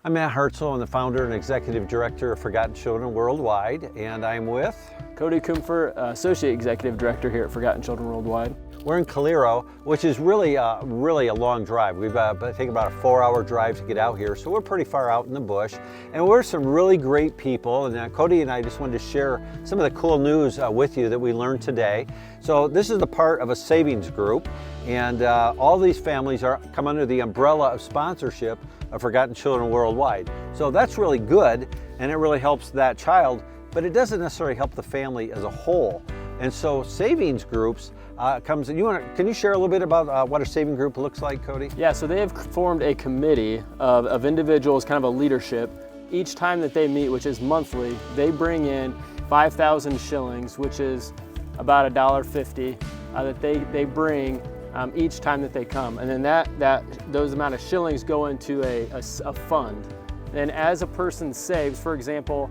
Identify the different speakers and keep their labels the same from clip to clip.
Speaker 1: I'm Matt Hartzell. I'm the founder and executive director of Forgotten Children Worldwide, and I'm with
Speaker 2: Cody Kumfer, associate executive director here at Forgotten Children Worldwide.
Speaker 1: We're in Calero, which is really a long drive. We've taken about a 4-hour drive to get out here, so we're pretty far out in the bush. And we're some really great people, and Cody and I just wanted to share some of the cool news with you that we learned today. So this is the part of a savings group, and all these families come under the umbrella of sponsorship of Forgotten Children Worldwide. So that's really good, and it really helps that child, but it doesn't necessarily help the family as a whole. And so savings groups can you share a little bit about what a saving group looks like, Cody?
Speaker 2: Yeah, so they have formed a committee of individuals, kind of a leadership. Each time that they meet, which is monthly, they bring in 5,000 shillings, which is about $1.50 that they bring each time that they come. And then those amount of shillings go into a fund. And as a person saves, for example,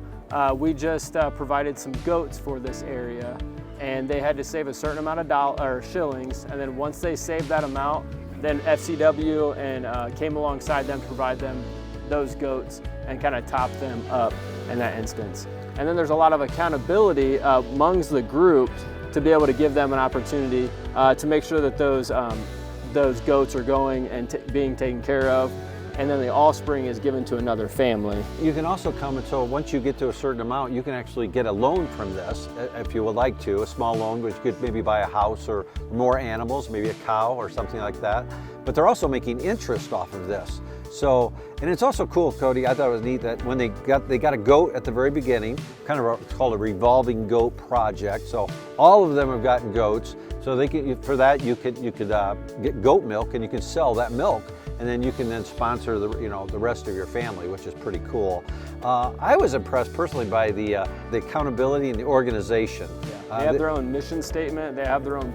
Speaker 2: we just provided some goats for this area, and they had to save a certain amount of shillings, and then once they saved that amount, then FCW and came alongside them to provide them those goats and kind of top them up in that instance. And then there's a lot of accountability amongst the group to be able to give them an opportunity to make sure that those goats are going and being taken care of, and then the offspring is given to another family.
Speaker 1: You can also come, and so once you get to a certain amount, you can actually get a loan from this if you would like to, a small loan, which you could maybe buy a house or more animals, maybe a cow or something like that. But they're also making interest off of this. So, and it's also cool, Cody, I thought it was neat that when they got a goat at the very beginning, it's called a revolving goat project. So all of them have gotten goats. So for that you could get goat milk, and you can sell that milk, and then you can sponsor the rest of your family, which is pretty cool. I was impressed personally by the accountability and the organization.
Speaker 2: Yeah. They have their own mission statement. They have their own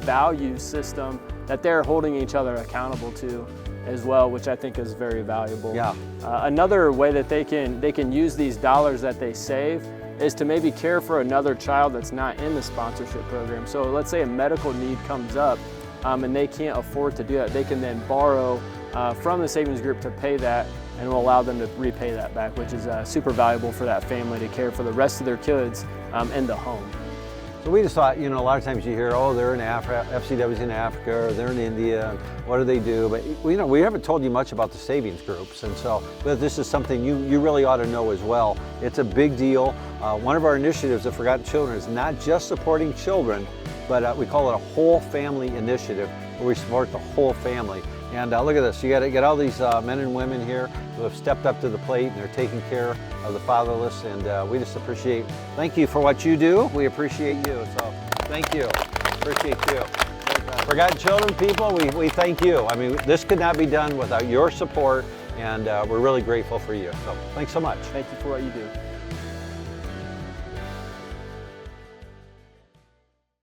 Speaker 2: value system that they're holding each other accountable to as well, which I think is very valuable.
Speaker 1: Yeah.
Speaker 2: Another way that they can use these dollars that they save is to maybe care for another child that's not in the sponsorship program. So let's say a medical need comes up and they can't afford to do that. They can then borrow from the savings group to pay that, and will allow them to repay that back, which is super valuable for that family to care for the rest of their kids in the home.
Speaker 1: So we just thought, a lot of times you hear, oh, they're in Africa, FCW's in Africa, or they're in India, what do they do? But we haven't told you much about the savings groups, and so but this is something you really ought to know as well. It's a big deal. One of our initiatives at Forgotten Children is not just supporting children, but we call it a whole family initiative, where we support the whole family. And look at this, you get all these men and women here who have stepped up to the plate, and they're taking care of the fatherless, and we just thank you for what you do. We appreciate you, so thank you, appreciate you. Forgotten Children people, we thank you. I mean, this could not be done without your support, and we're really grateful for you. So thanks so much.
Speaker 2: Thank you for what you do.